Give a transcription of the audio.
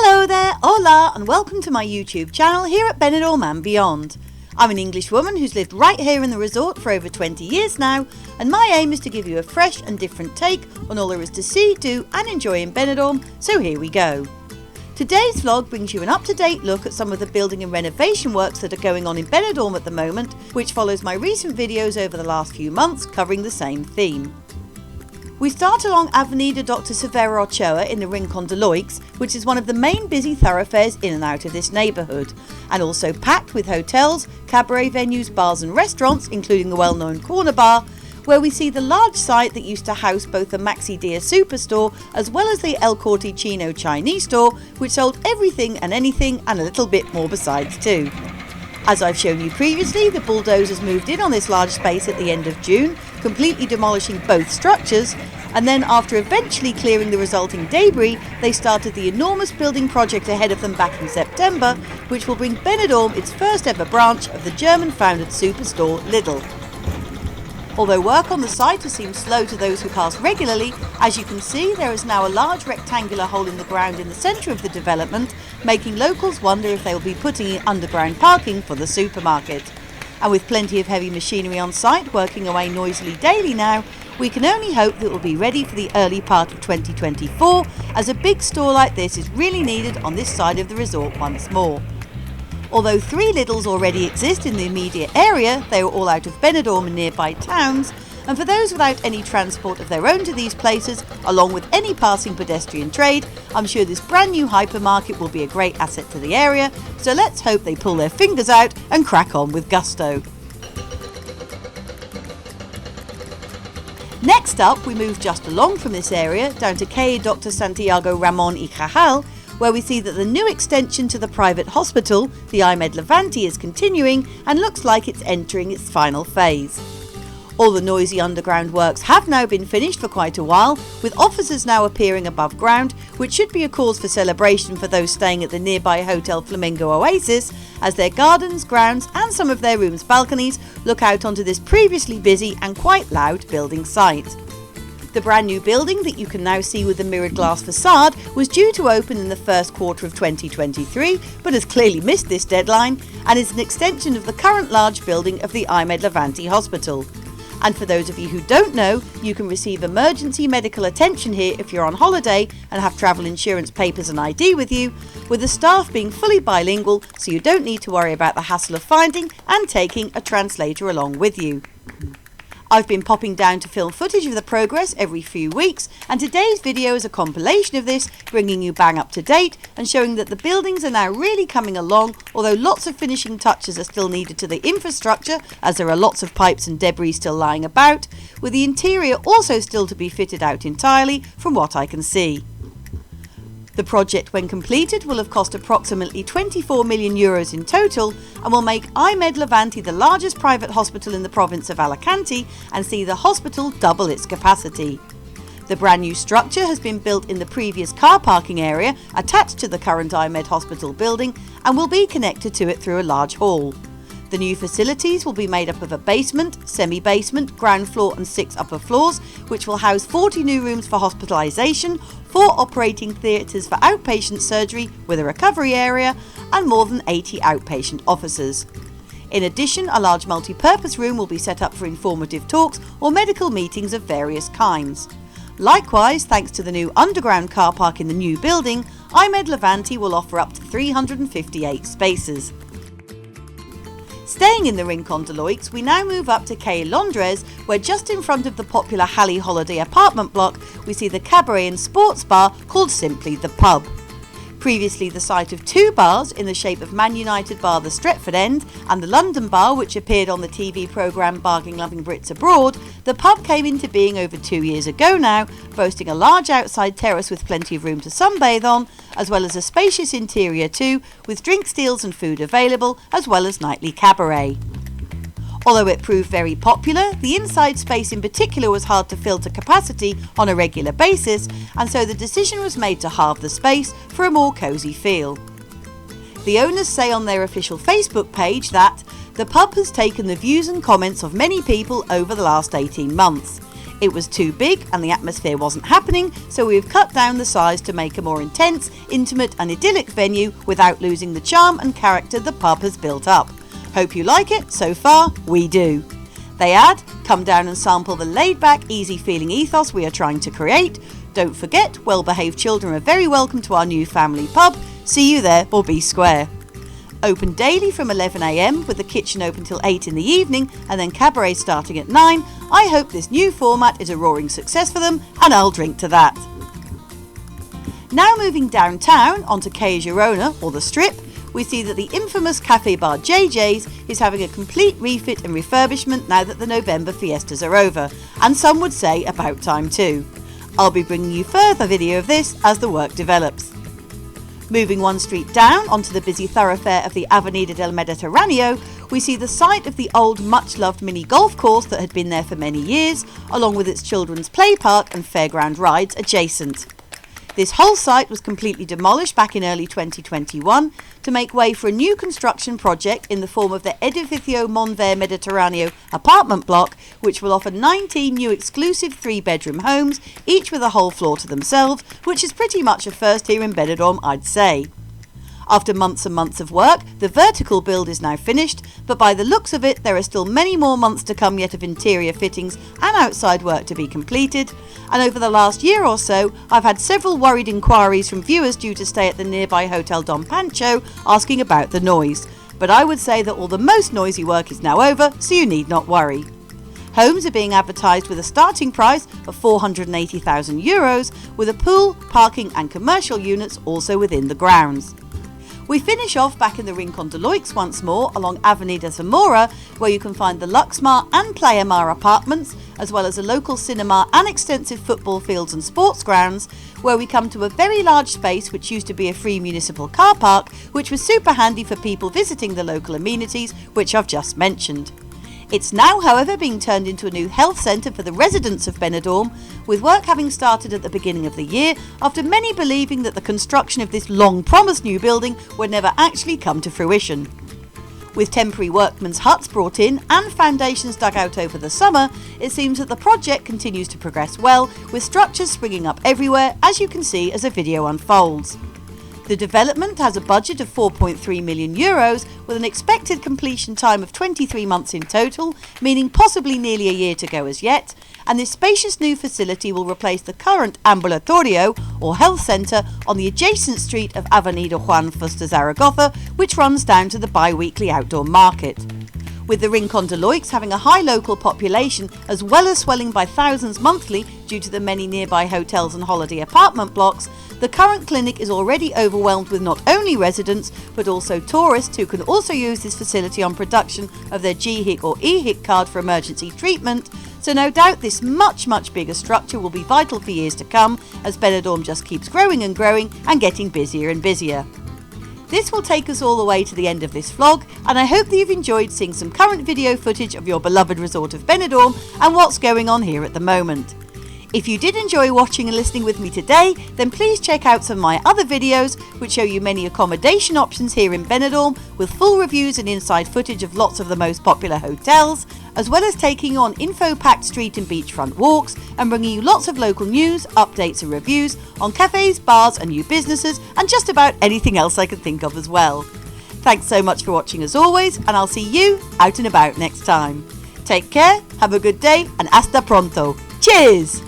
Hello there, hola, and welcome to my YouTube channel here at Benidorm and beyond. I'm an English woman who's lived right here in the resort for over 20 years now, and my aim is to give you a fresh and different take on all there is to see, do and enjoy in Benidorm, so here we go. Today's vlog brings you an up-to-date look at some of the building and renovation works that are going on in Benidorm at the moment, which follows my recent videos over the last few months covering the same theme. We start along Avenida Dr. Severo Ochoa in the Rincon de Loix, which is one of the main busy thoroughfares in and out of this neighbourhood, and also packed with hotels, cabaret venues, bars and restaurants, including the well-known Corner Bar, where we see the large site that used to house both the Maxi Dia Superstore as well as the El Corte Chino Chinese store, which sold everything and anything and a little bit more besides too. As I've shown you previously, the bulldozers moved in on this large space at the end of June, completely demolishing both structures, and then after eventually clearing the resulting debris, they started the enormous building project ahead of them back in September, which will bring Benidorm its first ever branch of the German-founded Superstore Lidl. Although work on the site has seemed slow to those who pass regularly, as you can see there is now a large rectangular hole in the ground in the centre of the development, making locals wonder if they will be putting in underground parking for the supermarket. And with plenty of heavy machinery on site working away noisily daily now, we can only hope that it will be ready for the early part of 2024, as a big store like this is really needed on this side of the resort once more. Although 3 Lidls already exist in the immediate area, they are all out of Benidorm and nearby towns, and for those without any transport of their own to these places, along with any passing pedestrian trade, I'm sure this brand new hypermarket will be a great asset to the area, so let's hope they pull their fingers out and crack on with gusto. Next up, we move just along from this area down to Calle Dr. Santiago Ramon y Cajal, where we see that the new extension to the private hospital, the IMed Levante, is continuing and looks like it's entering its final phase. All the noisy underground works have now been finished for quite a while, with officers now appearing above ground, which should be a cause for celebration for those staying at the nearby Hotel Flamingo Oasis, as their gardens, grounds and some of their rooms' balconies look out onto this previously busy and quite loud building site. The brand new building that you can now see with the mirrored glass facade was due to open in the first quarter of 2023, but has clearly missed this deadline and is an extension of the current large building of the IMed Levante Hospital. And for those of you who don't know, you can receive emergency medical attention here if you're on holiday and have travel insurance papers and ID with you, with the staff being fully bilingual, so you don't need to worry about the hassle of finding and taking a translator along with you. I've been popping down to film footage of the progress every few weeks, and today's video is a compilation of this, bringing you bang up to date and showing that the buildings are now really coming along, although lots of finishing touches are still needed to the infrastructure, as there are lots of pipes and debris still lying about, with the interior also still to be fitted out entirely from what I can see. The project, when completed, will have cost approximately 24 million euros in total and will make IMed Levante the largest private hospital in the province of Alicante and see the hospital double its capacity. The brand new structure has been built in the previous car parking area attached to the current IMed hospital building and will be connected to it through a large hall. The new facilities will be made up of a basement, semi-basement, ground floor and 6 upper floors, which will house 40 new rooms for hospitalisation, 4 operating theatres for outpatient surgery with a recovery area, and more than 80 outpatient offices. In addition, a large multi-purpose room will be set up for informative talks or medical meetings of various kinds. Likewise, thanks to the new underground car park in the new building, IMed Levante will offer up to 358 spaces. Staying in the Rincon de Loix, we now move up to Calle Londres, where just in front of the popular Halley Holiday apartment block, we see the cabaret and sports bar called simply The Pub. Previously the site of 2 bars in the shape of Man United Bar the Stretford End and the London Bar, which appeared on the TV programme Bargain Loving Brits Abroad, the pub came into being over 2 years ago now, boasting a large outside terrace with plenty of room to sunbathe on, as well as a spacious interior too, with drink steals and food available, as well as nightly cabaret. Although it proved very popular, the inside space in particular was hard to fill to capacity on a regular basis, and so the decision was made to halve the space for a more cosy feel. The owners say on their official Facebook page that the pub has taken the views and comments of many people over the last 18 months. It was too big and the atmosphere wasn't happening, so we've cut down the size to make a more intense, intimate and idyllic venue without losing the charm and character the pub has built up. Hope you like it. So far, we do. They add, come down and sample the laid-back, easy-feeling ethos we are trying to create. Don't forget, well-behaved children are very welcome to our new family pub. See you there or be square. Open daily from 11 a.m. with the kitchen open till 8 in the evening and then cabaret starting at 9. I hope this new format is a roaring success for them and I'll drink to that. Now moving downtown onto Calle Girona or the Strip, we see that the infamous cafe bar JJ's is having a complete refit and refurbishment now that the November fiestas are over, and some would say about time too. I'll be bringing you further video of this as the work develops. Moving one street down onto the busy thoroughfare of the Avenida del Mediterraneo, we see the site of the old much-loved mini-golf course that had been there for many years, along with its children's play park and fairground rides adjacent. This whole site was completely demolished back in early 2021 to make way for a new construction project in the form of the Edificio Monver Mediterraneo apartment block, which will offer 19 new exclusive 3-bedroom homes, each with a whole floor to themselves, which is pretty much a first here in Benidorm, I'd say. After months and months of work, the vertical build is now finished, but by the looks of it, there are still many more months to come yet of interior fittings and outside work to be completed. And over the last year or so, I've had several worried inquiries from viewers due to stay at the nearby Hotel Don Pancho asking about the noise. But I would say that all the most noisy work is now over, so you need not worry. Homes are being advertised with a starting price of €480,000, with a pool, parking and commercial units also within the grounds. We finish off back in the Rincon de Loix once more along Avenida Zamora, where you can find the Luxmar and Playa Mar apartments, as well as a local cinema and extensive football fields and sports grounds, where we come to a very large space which used to be a free municipal car park, which was super handy for people visiting the local amenities, which I've just mentioned. It's now, however, being turned into a new health centre for the residents of Benidorm, with work having started at the beginning of the year after many believing that the construction of this long-promised new building would never actually come to fruition. With temporary workmen's huts brought in and foundations dug out over the summer, it seems that the project continues to progress well, with structures springing up everywhere, as you can see as the video unfolds. The development has a budget of €4.3 million, with an expected completion time of 23 months in total, meaning possibly nearly a year to go as yet, and this spacious new facility will replace the current ambulatorio, or health centre, on the adjacent street of Avenida Juan Fuster Zaragoza, which runs down to the bi-weekly outdoor market. With the Rincon de Loix having a high local population, as well as swelling by thousands monthly due to the many nearby hotels and holiday apartment blocks, the current clinic is already overwhelmed with not only residents, but also tourists who can also use this facility on production of their GHIC or EHIC card for emergency treatment, so no doubt this much bigger structure will be vital for years to come, as Benidorm just keeps growing and growing and getting busier and busier. This will take us all the way to the end of this vlog, and I hope that you've enjoyed seeing some current video footage of your beloved resort of Benidorm and what's going on here at the moment. If you did enjoy watching and listening with me today, then please check out some of my other videos which show you many accommodation options here in Benidorm, with full reviews and inside footage of lots of the most popular hotels, as well as taking you on info-packed street and beachfront walks and bringing you lots of local news, updates and reviews on cafes, bars and new businesses, and just about anything else I can think of as well. Thanks so much for watching as always, and I'll see you out and about next time. Take care, have a good day, and hasta pronto. Cheers!